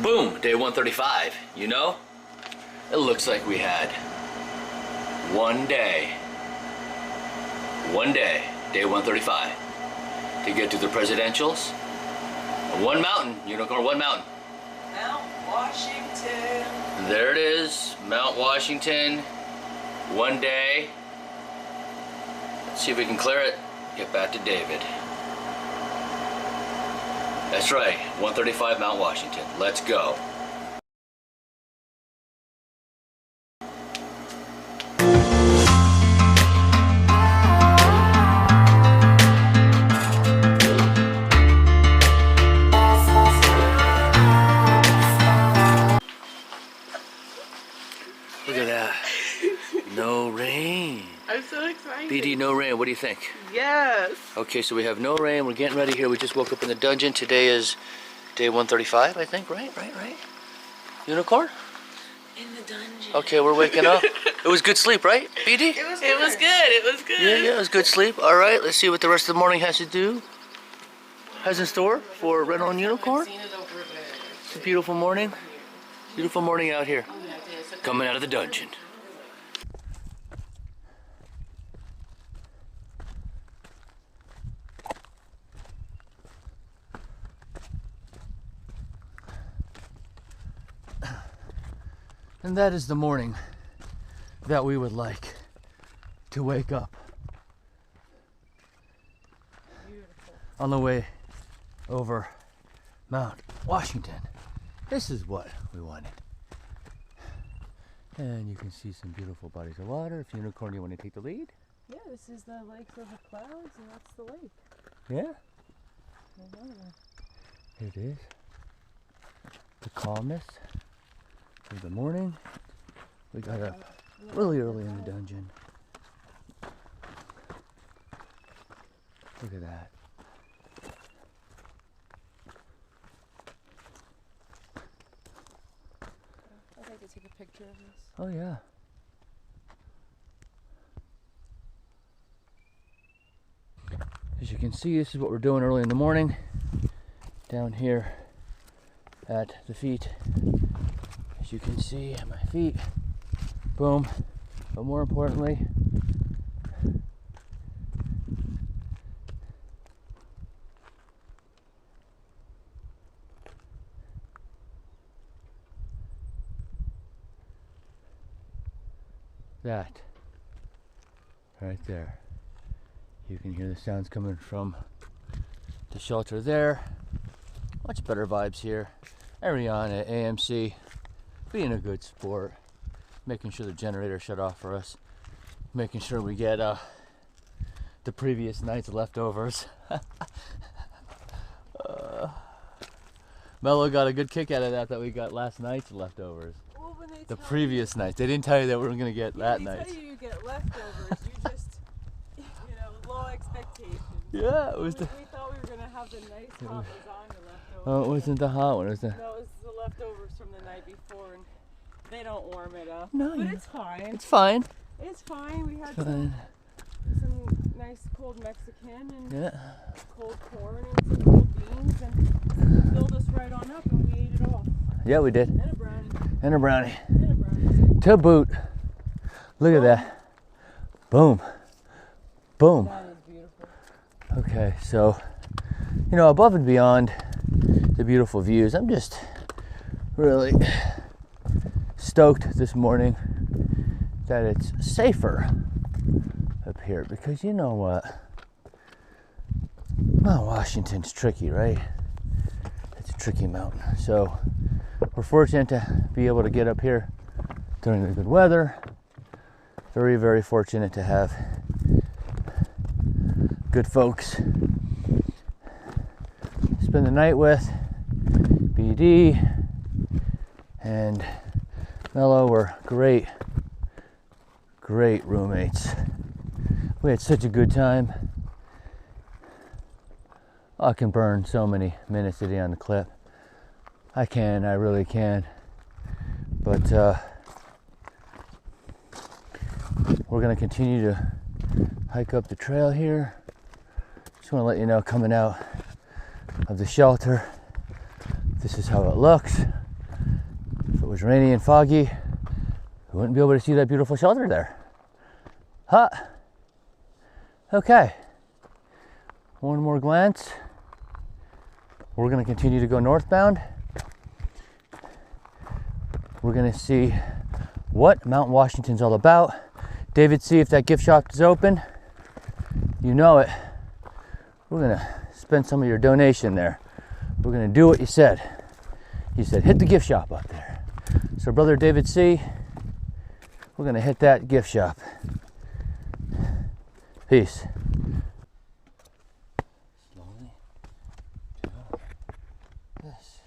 Boom, day 135. You know, it looks like we had one day, day 135, to get to the presidentials. One mountain, unicorn, one mountain. Mount Washington. There it is, Mount Washington. One day. Let's see if we can clear it. Get back to David. That's right, 135 Mount Washington. Let's go. Look at that. No rain. I'm so excited. BD, no rain. What do you think? Yes. Okay, so we have no rain. We're getting ready here. We just woke up in the dungeon. Today is day 135, I think. Right? Unicorn? In the dungeon. Okay, we're waking up. It was good sleep, right, BD? It was good. Yeah, it was good sleep. All right, let's see what the rest of the morning has in store for Rental and Unicorn. It's a beautiful morning. Beautiful morning out here. Coming out of the dungeon. And that is the morning that we would like to wake up. Beautiful. On the way over Mount Washington. This is what we wanted. And you can see some beautiful bodies of water. If Unicorn, you want to take the lead? Yeah, this is the Lakes of the Clouds, and that's the lake. Yeah. Here it is. The calmness of the morning. We got up really early in the dungeon. Look at that. I'd like to take a picture of this. Oh yeah. As you can see, this is what we're doing early in the morning down here at the feet. As you can see at my feet, boom. But more importantly, that right there. You can hear the sounds coming from the shelter there. Much better vibes here. Ariana, AMC, being a good sport, making sure the generator shut off for us, making sure we get the previous night's leftovers. Mello got a good kick out of that we got last night's leftovers. Well, when they The previous night. They didn't tell you that we were going to get that night. They tell you get leftovers. You just, low expectations. Yeah, it was We thought we were going to have the nice hot lasagna leftovers. Oh, it wasn't the hot one. It was the... No, it was the leftovers from the night before, and they don't warm it up. No, but yeah. it's fine. It's fine. It's fine. We had Fine. some nice cold Mexican and Yeah. cold corn and some cold beans, and filled us right on up, and we ate it all. Yeah, we did. And a brownie. And a brownie. And a brownie. To boot. Look at that. Boom. Boom. That is beautiful. Okay, so, above and beyond the beautiful views, I'm just really stoked this morning that it's safer up here, because you know what? Mount Washington's tricky, right? It's a tricky mountain. So we're fortunate to be able to get up here during the good weather. Very, very fortunate to have good folks spend the night with. BD and Mello were great roommates. We had such a good time. I can burn so many minutes a day on the clip. I really can. But we're gonna continue to hike up the trail here. Just want to let you know, coming out of the shelter, this is how it looks. it was rainy and foggy, we wouldn't be able to see that beautiful shelter there. Huh. Okay. One more glance. We're going to continue to go northbound. We're going to see what Mount Washington's all about. David, see if that gift shop is open. You know it. We're going to spend some of your donation there. We're going to do what you said. You said hit the gift shop up there. So brother David C., we're going to hit that gift shop. Peace. Slowly to this.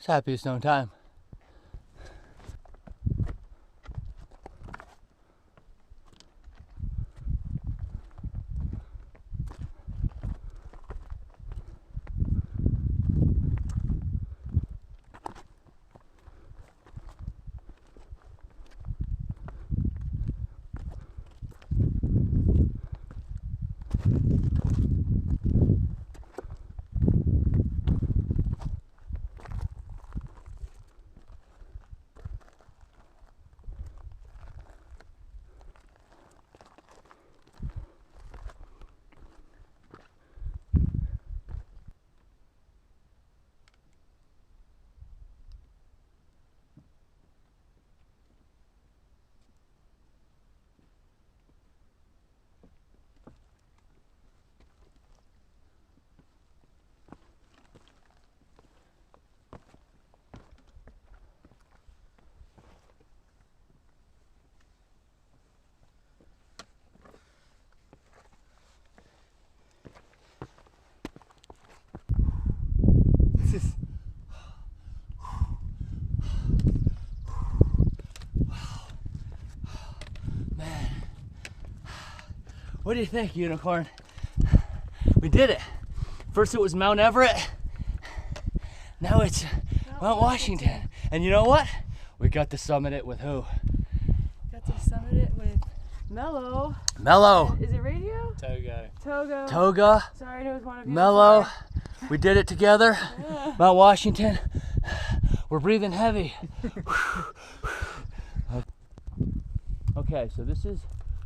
Happiest known time. This is man. What do you think, Unicorn? We did it. First it was Mount Everett. Now it's Mount Washington. And you know what? We got to summit it with who? Got to summit it with Mello. Mello. Is it radio? Togo. Toga. Sorry, it was one of you. Mello. We did it together. Yeah. Mount Washington. We're breathing heavy. Okay, so this is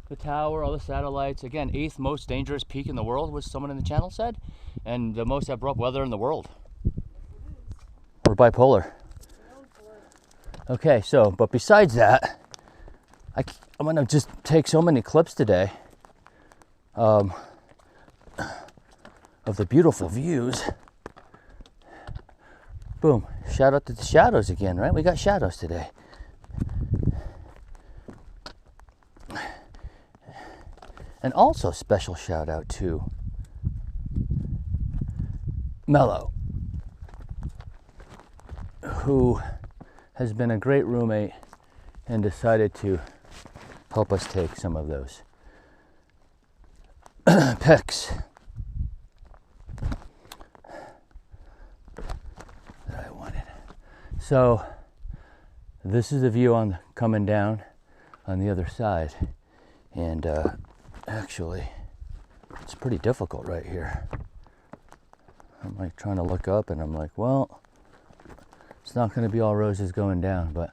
the tower, all the satellites. Again, 8th most dangerous peak in the world, was someone in the channel said, and the most abrupt weather in the world. We're bipolar. Okay, so, but besides that, I'm gonna just take so many clips today of the beautiful views. Boom, shout out to the shadows again, right? We got shadows today. And also special shout out to Mello, who has been a great roommate and decided to help us take some of those pics that I wanted. So this is the view on coming down on the other side, and actually it's pretty difficult right here. I'm like trying to look up and I'm like, well, it's not going to be all roses going down, but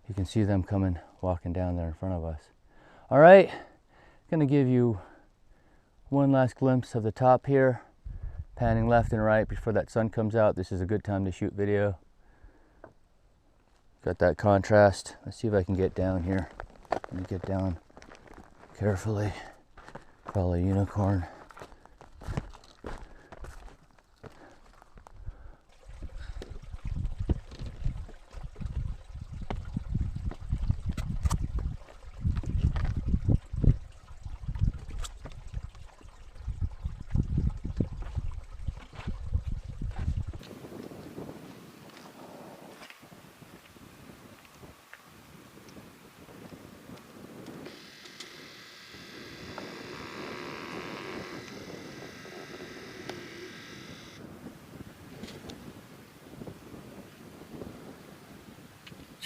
you can see them walking down there in front of us. All right, going to give you one last glimpse of the top here, panning left and right before that sun comes out. This is a good time to shoot video. Got that contrast. Let's see if I can get down here. Let me get down carefully. Probably a unicorn.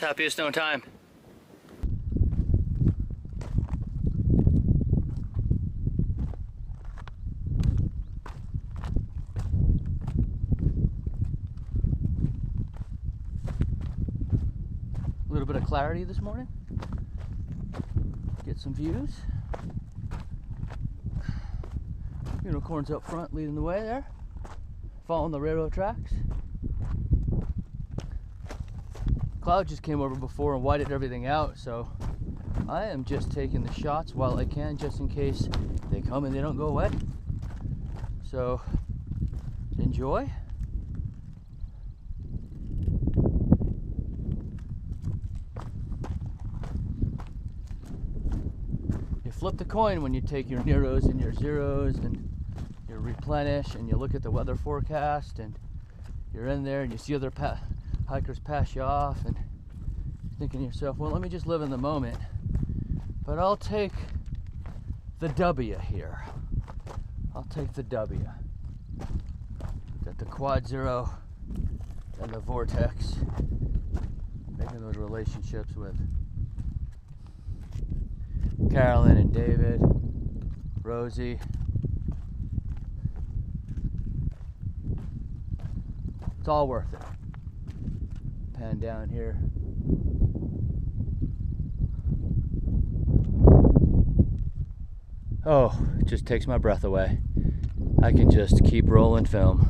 Happiest known time. A little bit of clarity this morning. Get some views. Unicorns up front leading the way there. Following the railroad tracks. Cloud just came over before and whited everything out, so I am just taking the shots while I can, just in case they come and they don't go away. So enjoy. You flip the coin when you take your Neros and your zeros and you replenish and you look at the weather forecast and you're in there and you see other hikers pass you off and you're thinking to yourself, well, let me just live in the moment, but I'll take the W here. I'll take the W. Got the quad zero and the vortex, making those relationships with Carolyn and David, Rosie. It's all worth it. Pan down here. Oh, it just takes my breath away. I can just keep rolling film.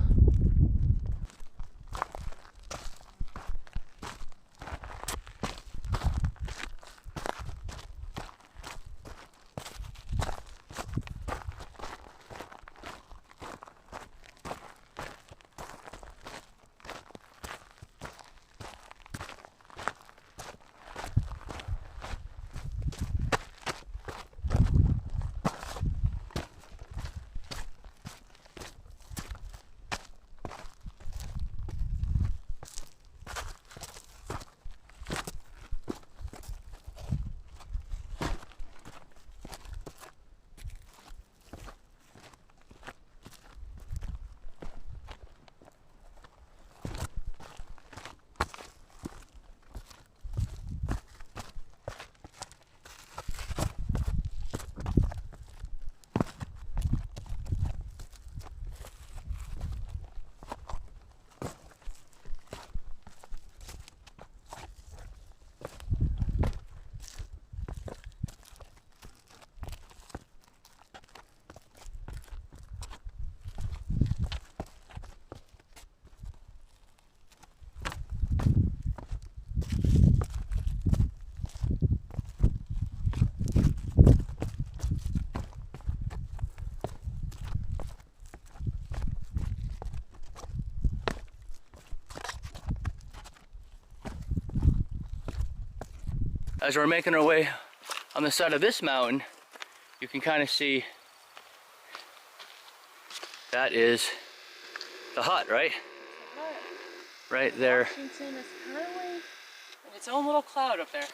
as we're making our way on the side of this mountain, you can kind of see that is the hut, right? Right there. Washington is currently in its own little cloud up there.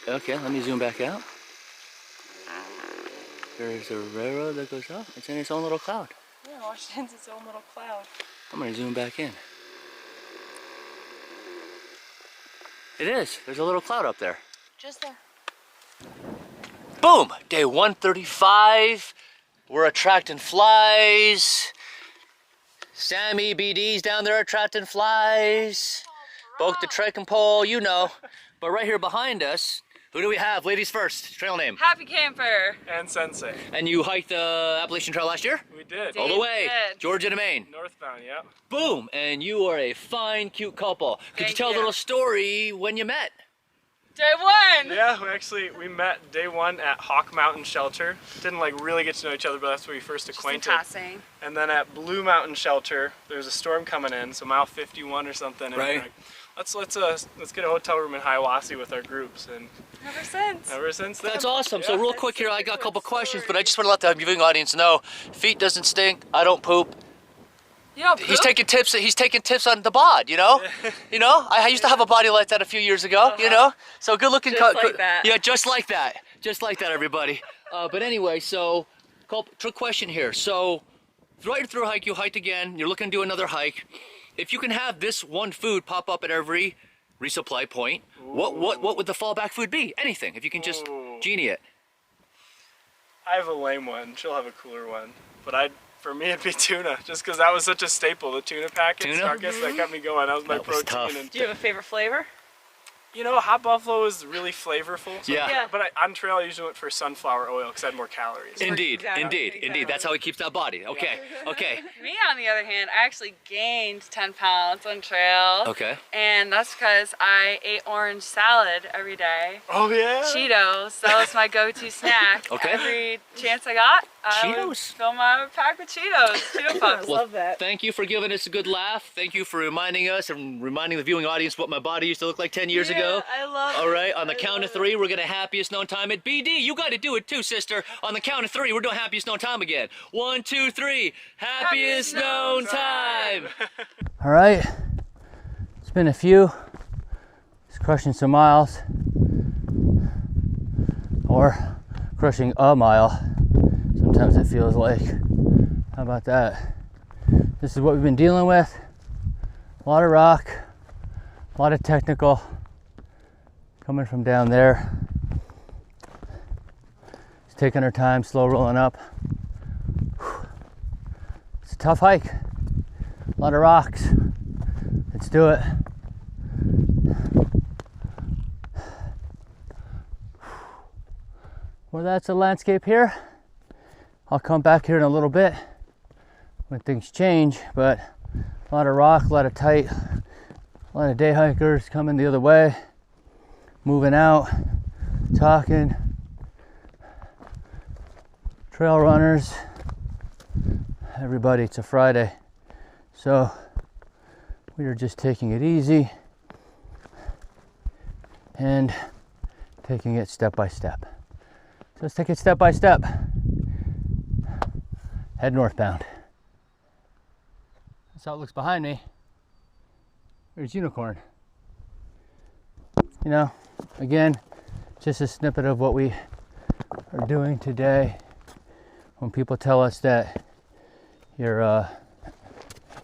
Okay, let me zoom back out. There's a railroad that goes up. It's in its own little cloud. Yeah, Washington's its own little cloud. I'm gonna zoom back in. It is. There's a little cloud up there. Just there. Boom! Day 135. We're attracting flies. Sammy BD's down there attracting flies. Both the trekking pole, you know. But right here behind us, who do we have? Ladies first. Trail name. Happy Camper. And Sensei. And you hiked the Appalachian Trail last year? We did. All the way. did. Georgia to Maine. Northbound, yeah. Boom! And you are a fine, cute couple. Could you Thank tell a you. little story when you met? Day one. Yeah, we met day one at Hawk Mountain Shelter. Didn't like really get to know each other, but that's where we first acquainted. Just in passing. And then at Blue Mountain Shelter, there was a storm coming in, so mile 51 or something. And Right. we're like, let's get a hotel room in Hiawassee with our groups, and Ever since. then. That's awesome. So Yeah. real quick here, I got a couple questions, but I just want to let the viewing audience know, feet doesn't stink, I don't poop. You don't He's poop? taking tips on the bod, you know? You know? I used to have a body like that a few years ago, you know? So good looking. Just like that. Yeah, just like that. Just like that, everybody. But anyway, so, trick question here. So, right through a hike, you hiked again, you're looking to do another hike. If you can have this one food pop up at every resupply point, what would the fallback food be? Anything, if you can just genie it. I have a lame one. She'll have a cooler one, but for me it'd be tuna, just because that was such a staple. The tuna packets. Tuna? So I guess that kept me going. That was my That was protein. tough. And Do you have a favorite flavor? you know, hot buffalo is really flavorful. So Yeah. But on trail I usually went for sunflower oil because I had more calories. Indeed, Exactly. indeed. That's how he keeps that body. Okay, okay, Me, on the other hand, I actually gained 10 pounds on trail. okay. And that's because I ate orange salad every day. Oh yeah. Cheetos, that was my go-to snack. Okay. Every chance I got, I would Cheetos? fill my pack with Cheetos. Cheeto Puffs. Well, Love that. Thank you for giving us a good laugh. Thank you for reminding us and reminding the viewing audience what my body used to look like 10 years ago. I love All it. right, on the I count of love 3, we're gonna happiest known time at BD. You got to do it too, sister. On the count of 3, we're doing happiest known time again. 1, 2, 3. Happiest known time. All right, it's been a few. Just crushing some miles, or crushing a mile. Sometimes it feels like. How about that? This is what we've been dealing with. A lot of rock, a lot of technical coming from down there. It's taking our time, slow rolling up. It's a tough hike. A lot of rocks. Let's do it. Well, that's the landscape here. I'll come back here in a little bit when things change, but a lot of rock, a lot of tight, a lot of day hikers coming the other way, moving out, talking, trail runners, everybody. It's a Friday, so we are just taking it easy and taking it step by step. So let's take it step by step. Head northbound. That's how it looks behind me. There's Unicorn. You know, again, just a snippet of what we are doing today. When people tell us that your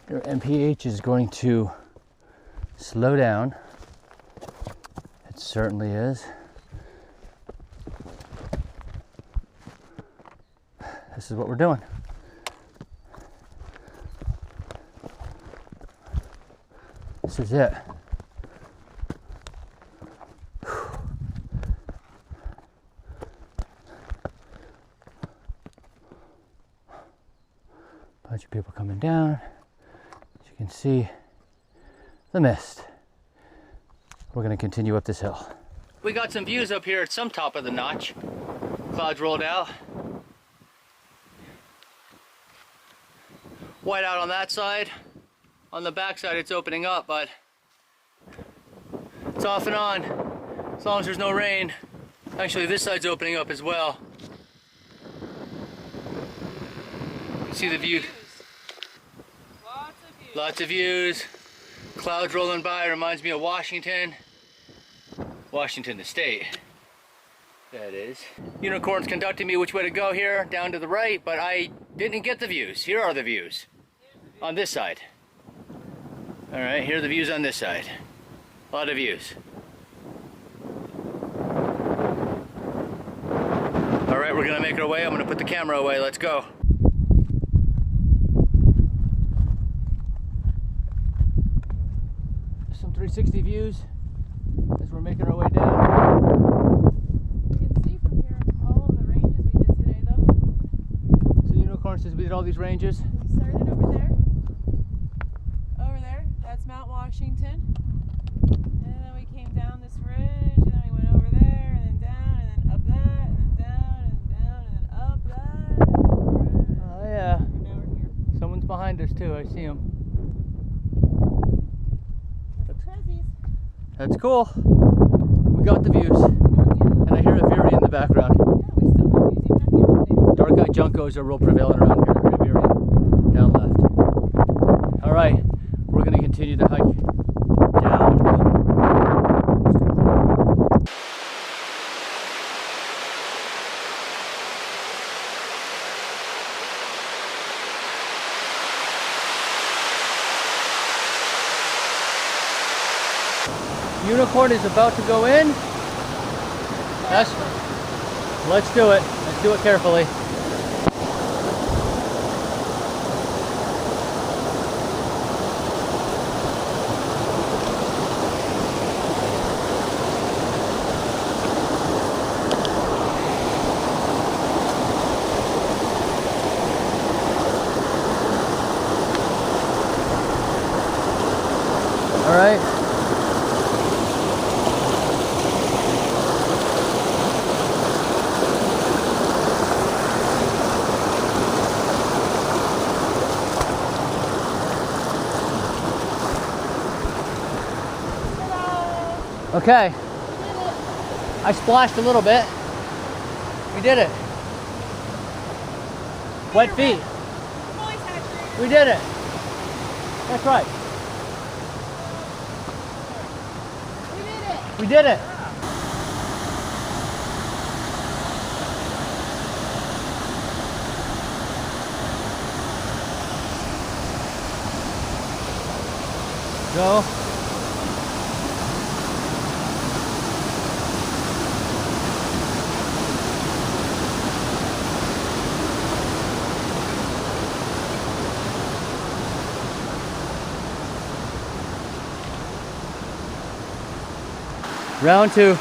MPH is going to slow down, it certainly is. This is what we're doing. This is it. Bunch of people coming down. As you can see, the mist. We're going to continue up this hill. We got some views up here at some top of the notch. Clouds rolled out. White out on that side. On the back side it's opening up, but it's off and on. As long as there's no rain. Actually, this side's opening up as well. You can see the view. Lots of views. Clouds rolling by. Reminds me of Washington. Washington, the state. That is. Unicorn's conducting me which way to go here, down to the right, but I didn't get the views. Here are the views. On this side. Alright, here are the views on this side. A lot of views. Alright, we're gonna make our way. I'm gonna put the camera away. Let's go. Some 360 views as we're making our way down. You can see from here all of the ranges we did today, though. So Unicorn says we did all these ranges. We started over there. Over there. That's Mount Washington. And then we came down this ridge, and then we went over there, and then down, and then up that, and then down, and then down, and then up that. Oh yeah. And now we're here. Someone's behind us too. I see him. Prezis. That's cool. We got the views. And I hear a Veery in the background. Yeah, we still got views even at the end of the day. Dark-eyed juncos are real prevalent around here. A Veery down left. All right, we're gonna continue to hike down. Unicorn is about to go in. Let's do it. Let's do it carefully. All right. Okay, I splashed a little bit. We did it. Wet feet. We did it. That's right. We did it. Go. Round two.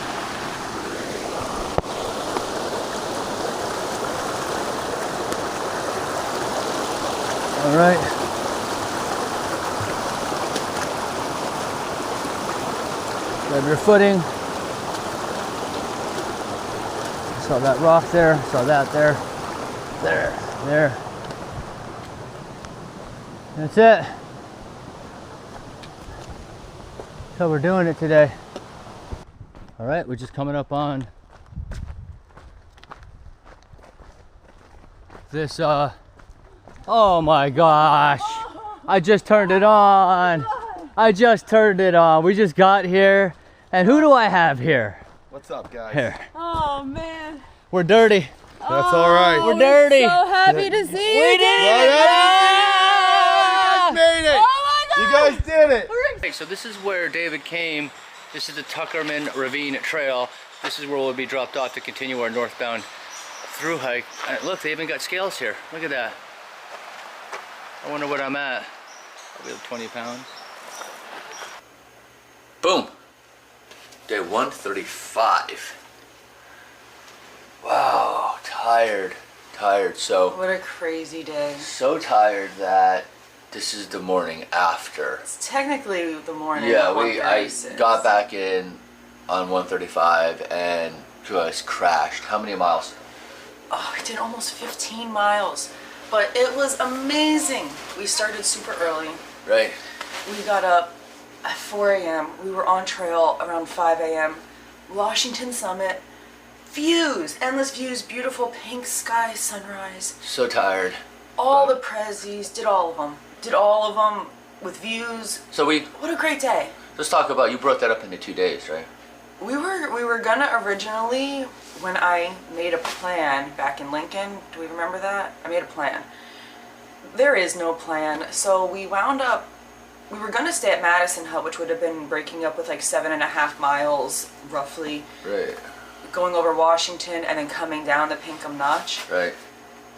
All right. Grab your footing. Saw that rock there, saw that there. There. That's it. That's how we're doing it today. All right, we're just coming up on this, oh my gosh. I just turned it on. We just got here. And who do I have here? What's up, guys? Here. Oh man. We're dirty. That's all right. We're dirty. So happy to see you. We did it. You guys made it. Oh my God. You guys did it. Okay, so this is where David came. This is the Tuckerman Ravine Trail. This is where we'll be dropped off to continue our northbound through hike. And look, they even got scales here. Look at that. I wonder what I'm at. Probably like 20 pounds. Boom. Day 135. Wow, tired. So, What a crazy day. so tired that this is the morning after. It's technically the morning. Yeah, of I 136. got back in on 135 and just crashed. How many miles? Oh, we did almost 15 miles, but it was amazing. We started super early. Right. We got up at 4 a.m. We were on trail around 5 a.m. Washington summit, views, endless views, beautiful pink sky sunrise. So tired. All the Prezis, did all of them. Did all of them with views. So What a great day. let's talk about, you broke that up into 2 days, right? We were gonna originally, when I made a plan back in Lincoln, do we remember that? I made a plan. There is no plan, so we wound up, we were gonna stay at Madison Hut, which would have been breaking up with like 7.5 miles, roughly, Right, going over Washington and then coming down the Pinkham Notch. right.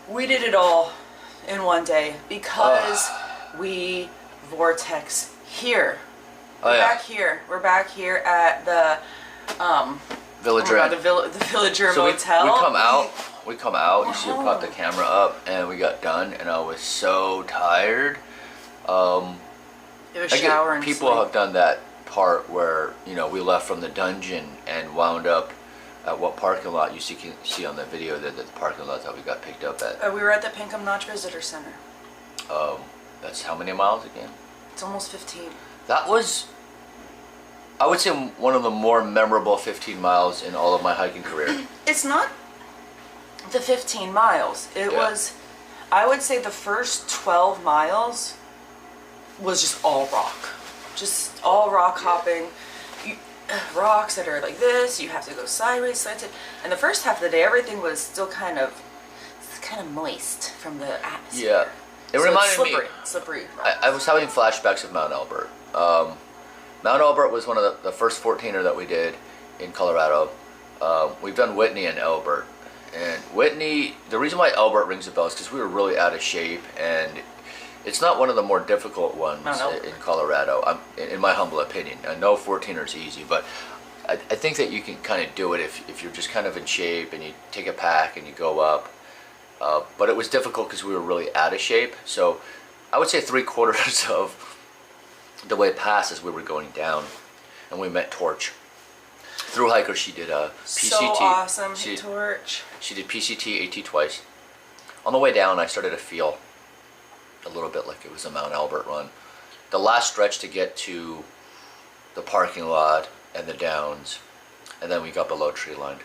We did it all in one day because we vortex here. Oh, We're yeah. back here. We're back here at the Villager Inn. the Villager So Motel. we come out, you see I popped the camera up, and we got done, and I was so tired. It was shower and People sleep. have done that part where, you know, we left from the dungeon and wound up at what parking lot you can see on the video that the parking lot that we got picked up at. We were at the Pinkham Notch Visitor Center. That's how many miles again? It's almost 15. That was, I would say, one of the more memorable 15 miles in all of my hiking career. It's not the 15 miles. It Yeah. was, I would say the first 12 miles was just all rock. Just all rock hopping. Rocks that are like this, you have to go sideways, slanted. And the first half of the day, everything was still kind of moist from the atmosphere. Yeah. It So reminded it's me, slippery. I was having flashbacks of Mount Elbert. Mount Elbert was one of the first 14er that we did in Colorado. We've done Whitney and Elbert. And Whitney, the reason why Elbert rings a bell is because we were really out of shape, and it's not one of the more difficult ones in Colorado, in my humble opinion. I know 14er is easy, but I think that you can kind of do it if you're just kind of in shape and you take a pack and you go up. But it was difficult because we were really out of shape. So I would say 3/4 of the way past as we were going down, and we met Torch. Thru hiker, she did a PCT. So awesome, Torch. She did PCT, AT twice. On the way down, I started to feel a little bit like it was a Mount Elbert run. The last stretch to get to the parking lot and the downs, and then we got below tree line.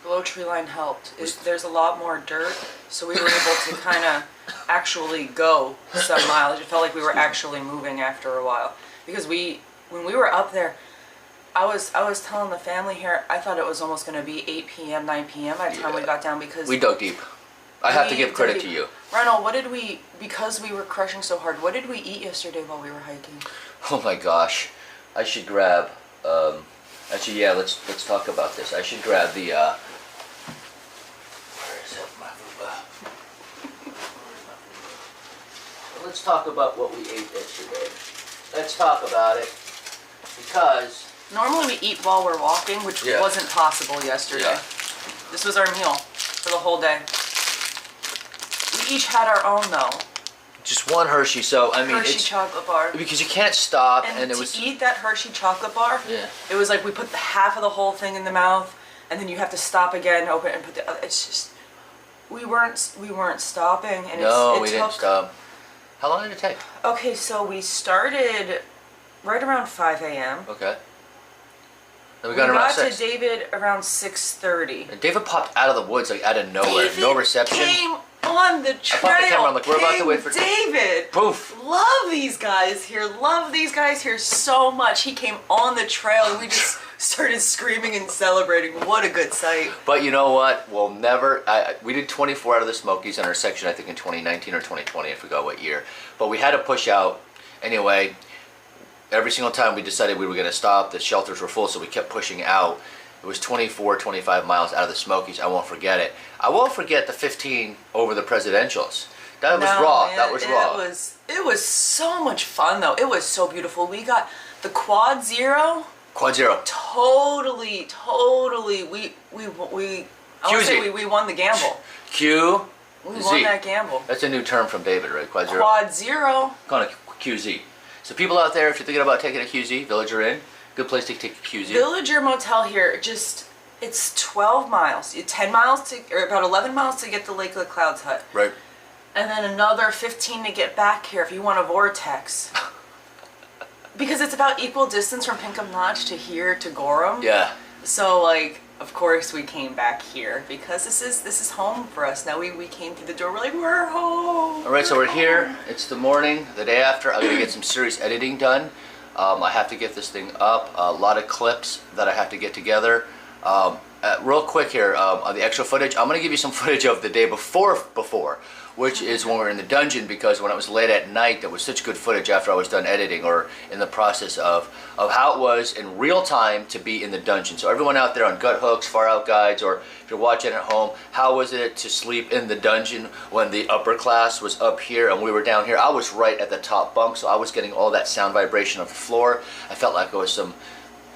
Below tree line helped. There's a lot more dirt, so we were able to kind of actually go some miles. It felt like we were actually moving after a while. Because when we were up there, I was telling the family here, I thought it was almost going to be 8 p.m., 9 p.m. by the time we got down because... We dug deep. I have to give credit to you. Ronald, because we were crushing so hard, what did we eat yesterday while we were hiking? Oh my gosh. I should grab, actually, yeah, let's talk about this. I should grab the, where is it? My fupa. Let's talk about what we ate yesterday. Let's talk about it, because... Normally we eat while we're walking, which Yeah. wasn't possible yesterday. Yeah. This was our meal for the whole day. We each had our own though. Just one Hershey, so I mean Hershey it's chocolate bar. because you can't stop, and it to was eat that Hershey chocolate bar, Yeah. it was like we put the half of the whole thing in the mouth, and then you have to stop again, open it, and put the other. It's just we weren't stopping, and it we took, didn't stop. How long did it take? Okay, so we started right around 5 a.m. Okay. Then We we got around got 6. to David around 6:30. And David popped out of the woods like out of nowhere, no reception. Came on the trail. popped the camera, I'm like, we're about to King wait for David. Poof. Love these guys here. Love these guys here so much. He came on the trail and we just started screaming and celebrating. What a good sight. But you know what? We'll never. We did 24 out of the Smokies in our section, I think in 2019 or 2020. I forgot what year. But we had to push out anyway. Every single time we decided we were going to stop, the shelters were full, so we kept pushing out. It was 24, 25 miles out of the Smokies. I won't forget it. I won't forget the 15 over the Presidentials. That was raw. Man, that was raw. It was so much fun though. It was so beautiful. We got the Quad Zero. Quad Zero. Totally. We I would say we won the gamble. Q. We Z. won that gamble. That's a new term from David, right? Quad Zero. Quad Zero. Call it QZ. So people out there, if you're thinking about taking a QZ, Villager Inn, good place to take a QZ. Villager Motel here, it's 12 miles. 10 miles or about 11 miles to get to Lake of the Clouds hut. Right. And then another 15 to get back here if you want a vortex. because it's about equal distance from Pinkham Notch to here to Gorham. Yeah. So like, of course we came back here because this is home for us. Now we came through the door, we're like, we're home. All right, so we're here. It's the morning, the day after. I'm gonna get some serious editing done. I have to get this thing up. A lot of clips that I have to get together. Real quick here, on the extra footage, I'm gonna give you some footage of the day before, which is when we were in the dungeon, because when it was late at night, there was such good footage after I was done editing, or in the process of how it was in real time to be in the dungeon. So everyone out there on gut hooks, far out guides, or if you're watching at home, how was it to sleep in the dungeon when the upper class was up here and we were down here? I was right at the top bunk, so I was getting all that sound vibration of the floor. I felt like I was some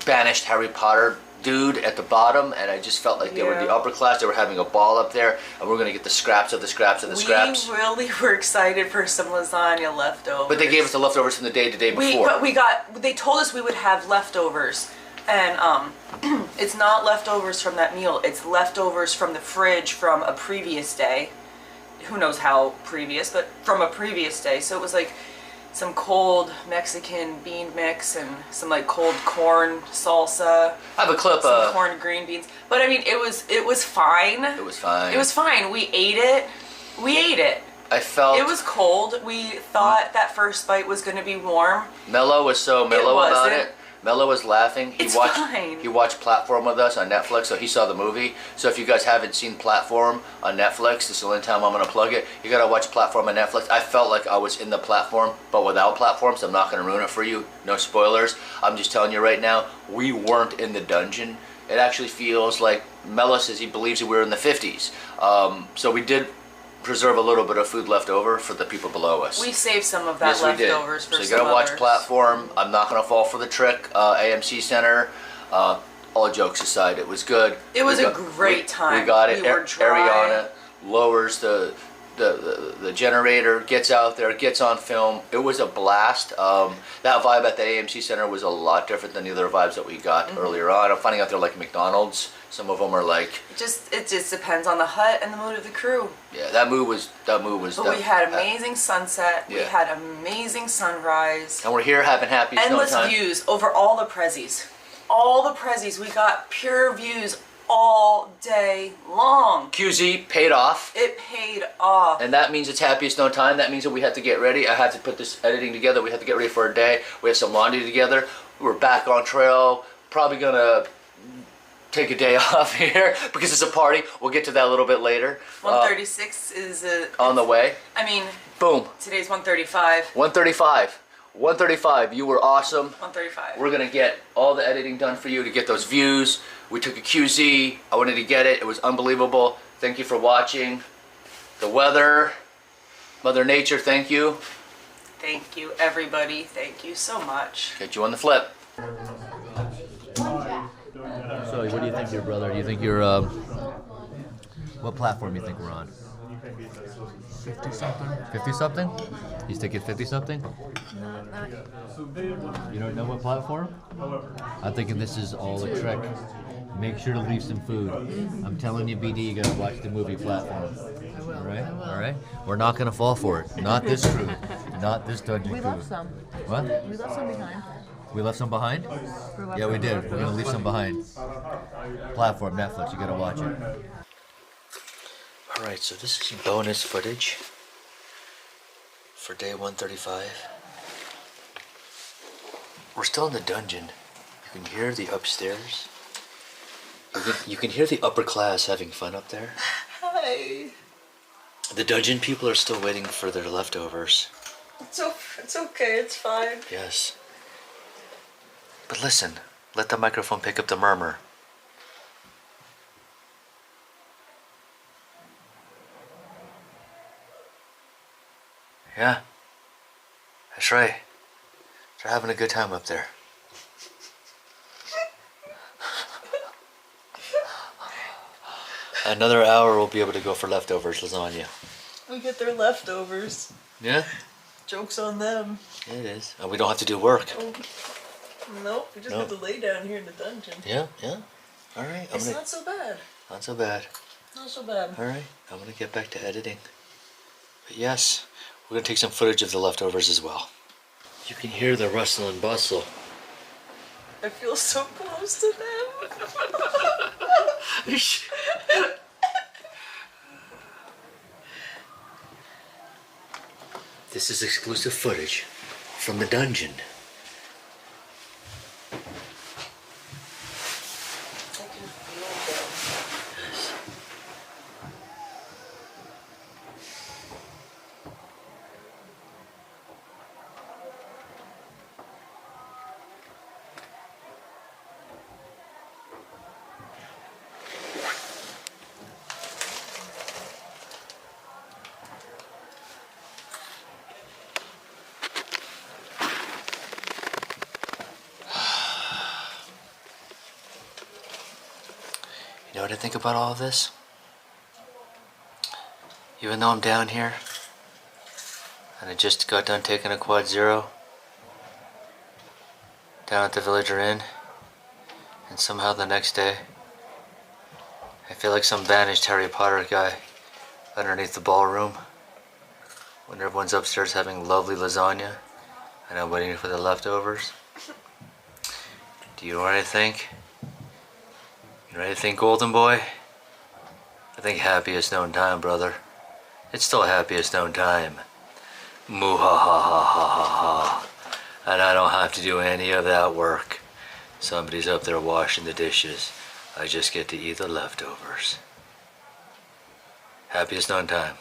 banished Harry Potter dude at the bottom, and I just felt like they were the upper class. They were having a ball up there, and we're gonna get the scraps of the scraps of the scraps. We really were excited for some lasagna leftovers. But they gave us the leftovers from the day before. But they told us we would have leftovers, and it's not leftovers from that meal. It's leftovers from the fridge from a previous day. Who knows how previous, but from a previous day. So it was like some cold Mexican bean mix and some like cold corn salsa. I have a clip. Some corn green beans. But I mean, it was fine. It was fine. It was fine. We ate it. I felt it was cold. We thought that first bite was going to be warm. Mello was so mellow about wasn't. it. Mello was laughing. It's fine. He watched Platform with us on Netflix, so he saw the movie. So if you guys haven't seen Platform on Netflix, this is the only time I'm going to plug it. You got to watch Platform on Netflix. I felt like I was in the Platform, but without Platform, so I'm not going to ruin it for you. No spoilers. I'm just telling you right now, we weren't in the dungeon. It actually feels like Mello says he believes we were in the 50s. So we did preserve a little bit of food left over for the people below us. We saved some of that leftovers for some others. So you gotta watch Platform. I'm not gonna fall for the trick. AMC Center. All jokes aside, it was good. It was a great time. We got it. We were dry. Ariana lowers the generator, gets out there, gets on film. It was a blast. That vibe at the AMC Center was a lot different than the other vibes that we got earlier on. I'm finding out they're like McDonald's. Some of them are like. It just depends on the hut and the mood of the crew. Yeah, that mood was. But we had amazing sunset. Yeah. We had amazing sunrise. And we're here having happy snow endless time. views over all the Prezis. All the Prezis. We got pure views all day long. QZ paid off. It paid off. And that means it's happiest no time. That means that we had to get ready. I had to put this editing together. We had to get ready for a day. We have some laundry together. We're back on trail. Probably gonna take a day off here because it's a party. We'll get to that a little bit later. 136 is on the way. I mean, boom. Today's 135. 135. You were awesome. 135. We're gonna get all the editing done for you to get those views. We took a QZ. I wanted to get it. It was unbelievable. Thank you for watching. The weather, Mother Nature, thank you. Thank you, everybody. Thank you so much. Get you on the flip. So, what do you think here, brother? Do you think you're, what platform do you think we're on? 50-something. 50-something? He's thinking 50-something? You don't know what platform? I'm thinking this is all a trick. Make sure to leave some food. I'm telling you, BD, you gotta watch the movie Platform. All right? We're not gonna fall for it. Not this crew. Not this dungeon crew. We left some. What? We left some behind. We left some behind? Yeah, we did. We're gonna leave some behind. Platform, Netflix, you gotta watch it. Alright, so this is bonus footage for day 135. We're still in the dungeon. You can hear the upstairs. You can hear the upper class having fun up there. Hi. The dungeon people are still waiting for their leftovers. It's okay. It's fine. Yes. But listen, let the microphone pick up the murmur. Yeah, that's right. They're having a good time up there. Another hour we'll be able to go for leftovers lasagna. We get their leftovers. Yeah? Joke's on them. Yeah, it is. And we don't have to do work. Oh. Nope, we just have to lay down here in the dungeon. Yeah. Alright. It's not so bad. Not so bad. Not so bad. Alright, I'm gonna get back to editing. But yes, we're gonna take some footage of the leftovers as well. You can hear the rustle and bustle. I feel so close to them. This is exclusive footage from the dungeon. You know what I think about all of this? Even though I'm down here, and I just got done taking a quad zero down at the Villager Inn, and somehow the next day, I feel like some banished Harry Potter guy underneath the ballroom when everyone's upstairs having lovely lasagna and I'm waiting for the leftovers. Do you know what I think? You know what I think, Golden Boy? I think happiest known time, brother. It's still happiest known time. Moo ha ha ha ha ha ha. And I don't have to do any of that work. Somebody's up there washing the dishes. I just get to eat the leftovers. Happiest known time.